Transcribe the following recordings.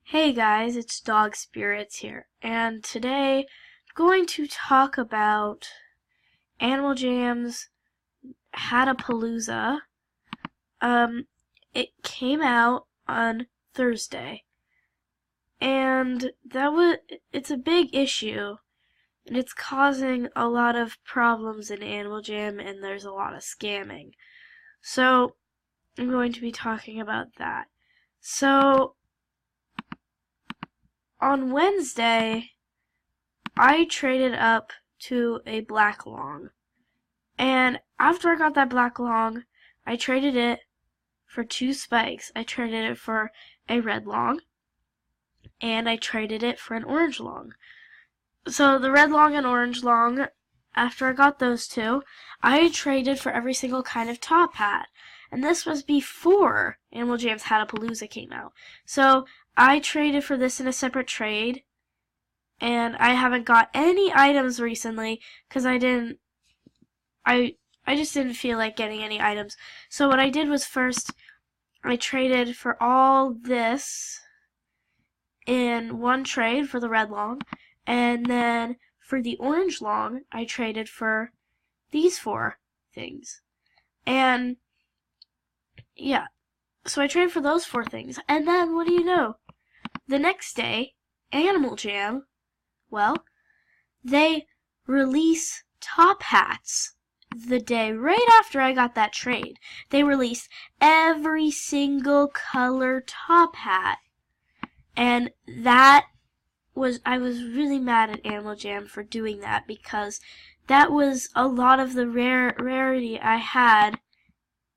Hey guys, it's Dog Spirits here, and today I'm going to talk about Animal Jam's Haddapalooza. It came out on Thursday, and it's a big issue, and it's causing a lot of problems in Animal Jam, and there's a lot of scamming. So, I'm going to be talking about that. So, on Wednesday, I traded up to a black long. And after I got that black long, I traded it for 2 spikes. I traded it for a red long, and I traded it for an orange long. So the red long and orange long, after I got those two, I traded for every single kind of top hat. And this was before Animal Jam's Haddapalooza came out. So I traded for this in a separate trade, and I haven't got any items recently because I just didn't feel like getting any items. So what I did was first I traded for all this in one trade for the red long, and then for the orange long I traded for these 4 things. And yeah, so I traded for those 4 things, and then what do you know? The next day, Animal Jam, well, they release top hats the day right after I got that trade. They released every single color top hat. And I was really mad at Animal Jam for doing that, because that was a lot of the rarity I had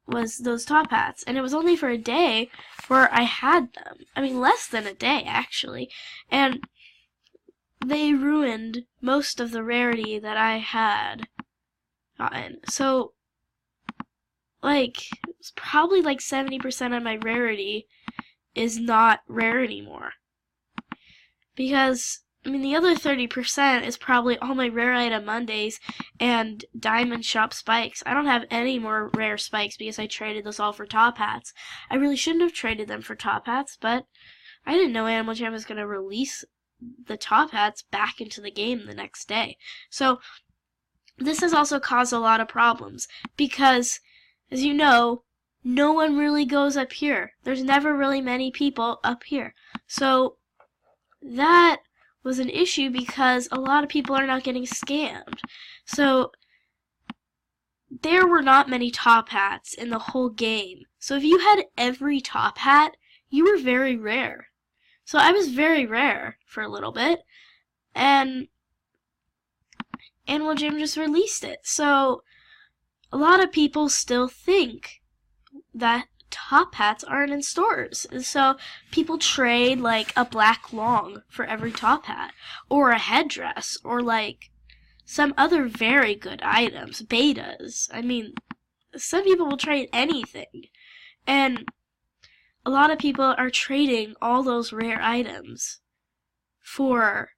was those top hats. And it was only for a day where I had them. I mean, less than a day, actually. And they ruined most of the rarity that I had gotten. So, it's probably 70% of my rarity is not rare anymore. Because, the other 30% is probably all my rare item Mondays and diamond shop spikes. I don't have any more rare spikes because I traded those all for top hats. I really shouldn't have traded them for top hats, but I didn't know Animal Jam was going to release the top hats back into the game the next day. So this has also caused a lot of problems because, as you know, no one really goes up here. There's never really many people up here. So that was an issue because a lot of people are not getting scammed. So there were not many top hats in the whole game. So if you had every top hat, you were very rare. So I was very rare for a little bit, and Animal Jam just released it. So a lot of people still think that top hats aren't in stores. And so people trade a black long for every top hat, or a headdress, or some other very good items, betas. Some people will trade anything. And a lot of people are trading all those rare items for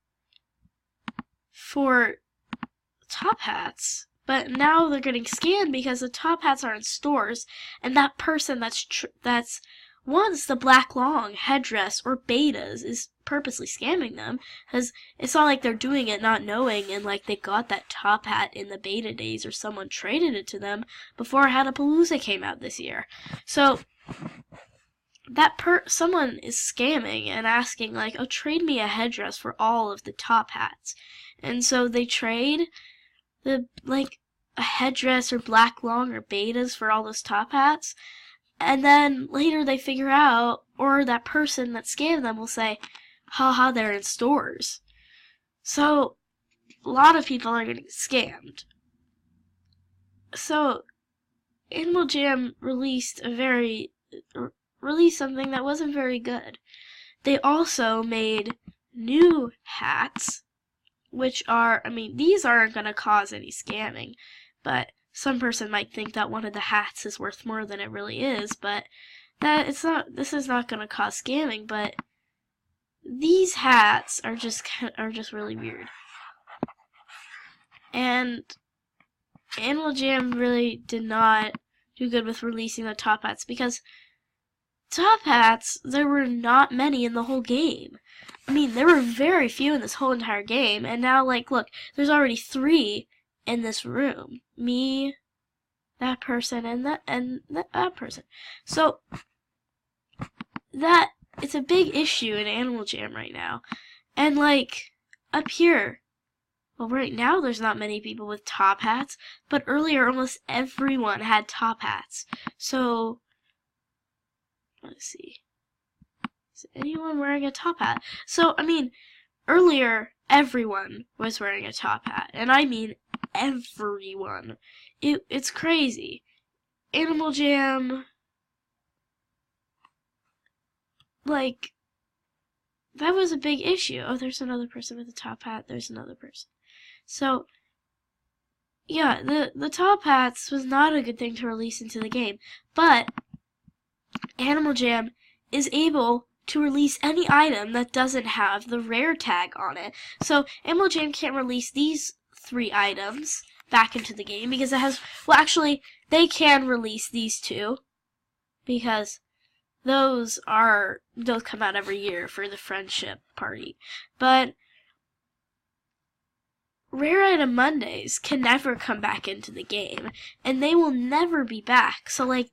top hats. But now they're getting scammed because the top hats are in stores, and that person that's wants the black long, headdress, or betas is purposely scamming them, because it's not like they're doing it not knowing and they got that top hat in the beta days or someone traded it to them before Haddapalooza came out this year. So someone is scamming and asking oh, trade me a headdress for all of the top hats. And so they trade a headdress or black long or betas for all those top hats, and then later they figure out, or that person that scammed them will say, haha, they're in stores. So a lot of people are getting scammed. So Animal Jam released something that wasn't very good. They also made new hats, which are, these aren't going to cause any scamming, but some person might think that one of the hats is worth more than it really is, but this is not going to cause scamming, but these hats are just really weird. And Animal Jam really did not do good with releasing the top hats, because top hats, there were not many in the whole game. I mean, there were very few in this whole entire game, and now, like, look, there's already 3 in this room. Me, that person, and that person. So, it's a big issue in Animal Jam right now. And, like, up here, well, right now there's not many people with top hats, but earlier almost everyone had top hats. So, let's see. Is anyone wearing a top hat? So, I mean, earlier everyone was wearing a top hat, and I mean everyone. It's crazy. Animal Jam, like, that was a big issue. Oh, there's another person with a top hat. There's another person. So, yeah, the top hats was not a good thing to release into the game, but Animal Jam is able to release any item that doesn't have the rare tag on it. So Animal Jam can't release these 3 items back into the game because it has, well, actually, they can release these 2 because those come out every year for the friendship party. But Rare Item Mondays can never come back into the game, and they will never be back. So, like,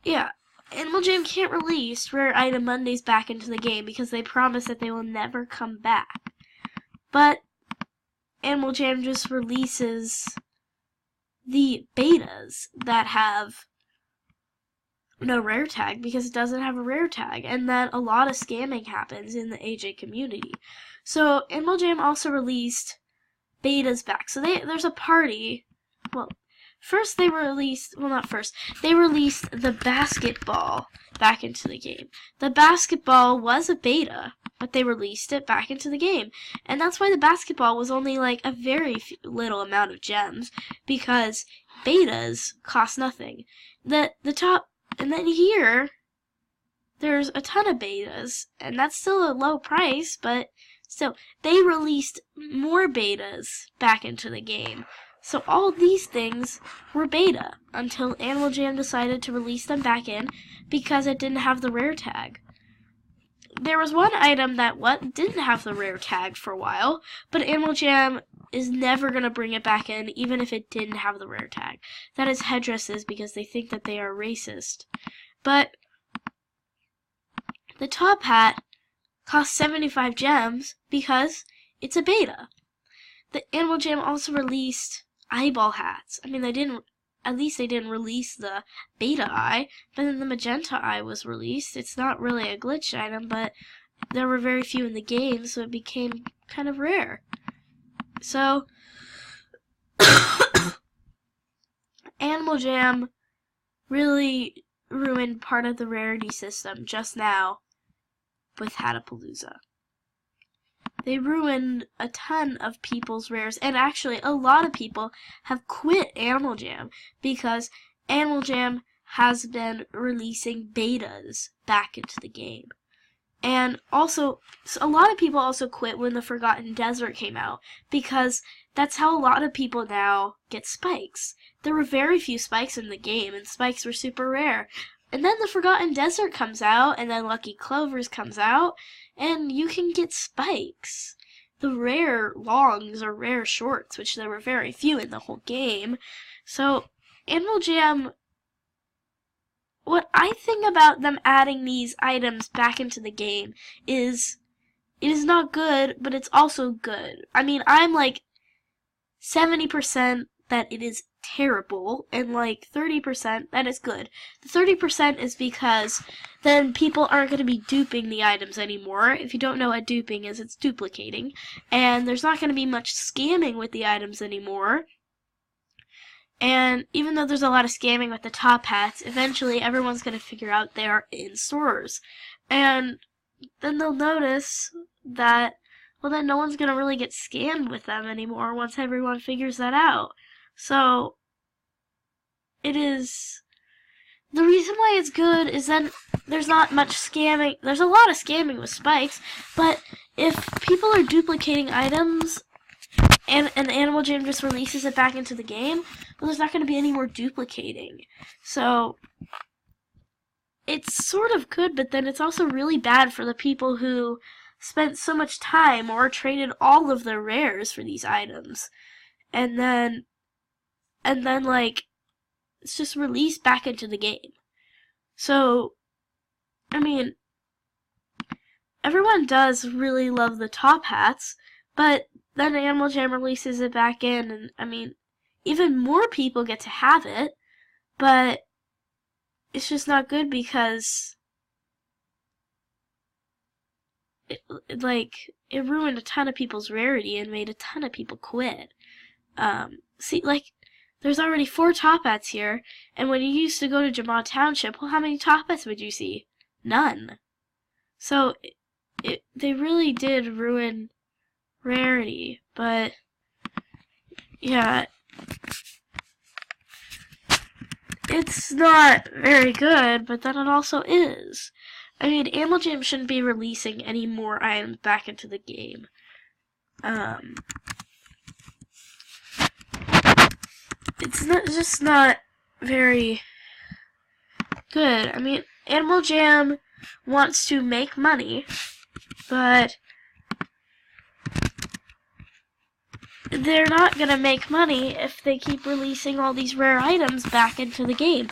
yeah, Animal Jam can't release Rare Item Mondays back into the game because they promise that they will never come back. But Animal Jam just releases the betas that have no rare tag because it doesn't have a rare tag, and then a lot of scamming happens in the AJ community. So Animal Jam also released betas back. So there's a party. Well, first they released, well, not first, they released the basketball back into the game. The basketball was a beta, but they released it back into the game. And that's why the basketball was only like a very little amount of gems, because betas cost nothing. And then here, there's a ton of betas, and that's still a low price, but still, they released more betas back into the game. So all these things were beta until Animal Jam decided to release them back in because it didn't have the rare tag. There was one item that didn't have the rare tag for a while, but Animal Jam is never going to bring it back in even if it didn't have the rare tag. That is headdresses because they think that they are racist. But the top hat costs 75 gems because it's a beta. The Animal Jam also released eyeball hats. I mean, at least they didn't release the beta eye, but then the magenta eye was released. It's not really a glitch item, but there were very few in the game, so it became kind of rare. So, Animal Jam really ruined part of the rarity system just now with Hattapalooza. They ruined a ton of people's rares, and actually a lot of people have quit Animal Jam because Animal Jam has been releasing betas back into the game. And also, a lot of people also quit when the Forgotten Desert came out because that's how a lot of people now get spikes. There were very few spikes in the game, and spikes were super rare. And then the Forgotten Desert comes out, and then Lucky Clovers comes out, and you can get spikes. The rare longs or rare shorts, which there were very few in the whole game. So, Animal Jam, what I think about them adding these items back into the game is, it is not good, but it's also good. I mean, I'm like 70% that it is terrible, and like 30% that is good. The 30% is because then people aren't going to be duping the items anymore. If you don't know what duping is, it's duplicating. And there's not going to be much scamming with the items anymore. And even though there's a lot of scamming with the top hats, eventually everyone's going to figure out they are in stores. And then they'll notice that, well, then no one's going to really get scammed with them anymore once everyone figures that out. So, it is, the reason why it's good is that there's not much scamming. There's a lot of scamming with spikes, but if people are duplicating items, and Animal Jam just releases it back into the game, well, there's not going to be any more duplicating. So it's sort of good, but then it's also really bad for the people who spent so much time or traded all of their rares for these items. And then like, it's just released back into the game. So, I mean, everyone does really love the top hats, but then Animal Jam releases it back in, and I mean, even more people get to have it, but it's just not good because it ruined a ton of people's rarity and made a ton of people quit. See, like, there's already 4 top hats here, and when you used to go to Jamal Township, well, how many top hats would you see? None. So, they really did ruin rarity, but yeah, it's not very good, but then it also is. I mean, Animal Jam shouldn't be releasing any more items back into the game. It's just not very good. I mean, Animal Jam wants to make money, but they're not going to make money if they keep releasing all these rare items back into the game.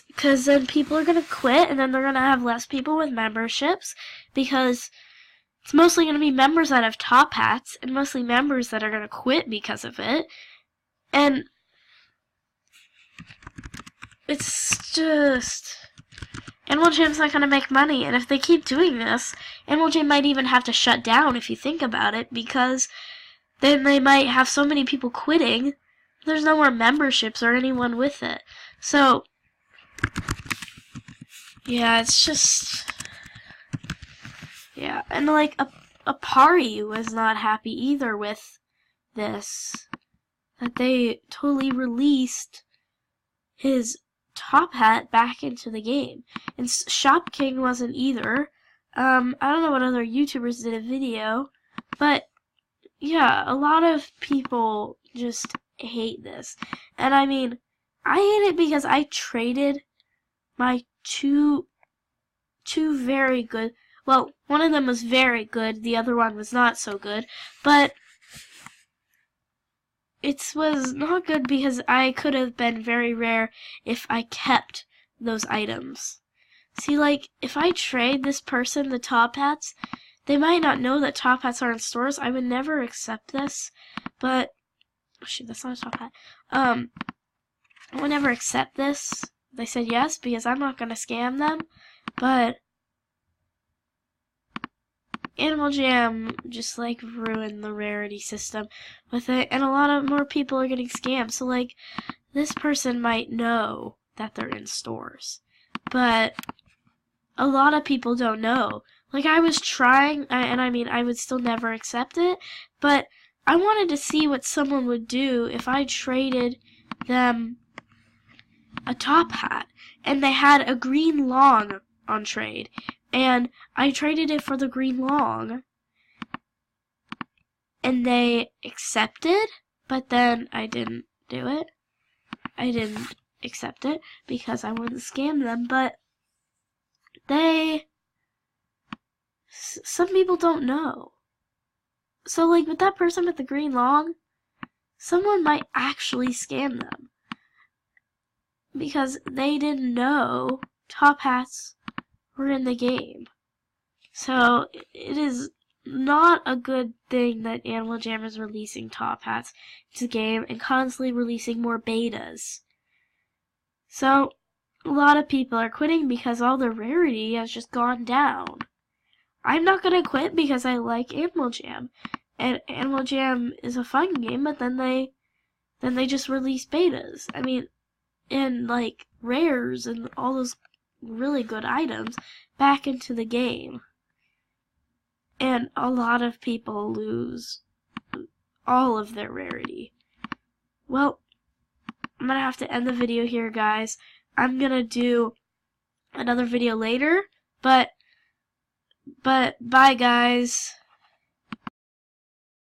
Because then people are going to quit, and then they're going to have less people with memberships, because it's mostly going to be members that have top hats, and mostly members that are going to quit because of it. And it's just, Animal Jam's not going to make money, and if they keep doing this, Animal Jam might even have to shut down if you think about it, because then they might have so many people quitting, there's no more memberships or anyone with it. So, yeah, it's just, yeah, and like, Apari was not happy either with this, that they totally released his top hat back into the game. And Shop King wasn't either. I don't know what other YouTubers did a video, but yeah, a lot of people just hate this. And I mean, I hate it because I traded my two very good, well, one of them was very good, the other one was not so good, but it was not good because I could have been very rare if I kept those items. See, like, if I trade this person the top hats, they might not know that top hats are in stores. I would never accept this, but, oh shoot, that's not a top hat. I would never accept this. They said yes, because I'm not going to scam them, but Animal Jam just, like, ruined the rarity system with it, and a lot of more people are getting scammed. So, like, this person might know that they're in stores, but a lot of people don't know. Like, I was trying, and I mean, I would still never accept it, but I wanted to see what someone would do if I traded them a top hat, and they had a green long on trade, and I traded it for the green long, and they accepted, but then I didn't do it. I didn't accept it because I wanted to scam them, but some people don't know. So, like, with that person with the green long, someone might actually scam them because they didn't know top hats were in the game. So, it is not a good thing that Animal Jam is releasing top hats into the game and constantly releasing more betas. So, a lot of people are quitting because all the rarity has just gone down. I'm not gonna quit because I like Animal Jam, and Animal Jam is a fun game, but then they just release betas. I mean, and like rares and all those really good items back into the game. And a lot of people lose all of their rarity. Well, I'm gonna have to end the video here, guys. I'm gonna do another video later, but bye, guys.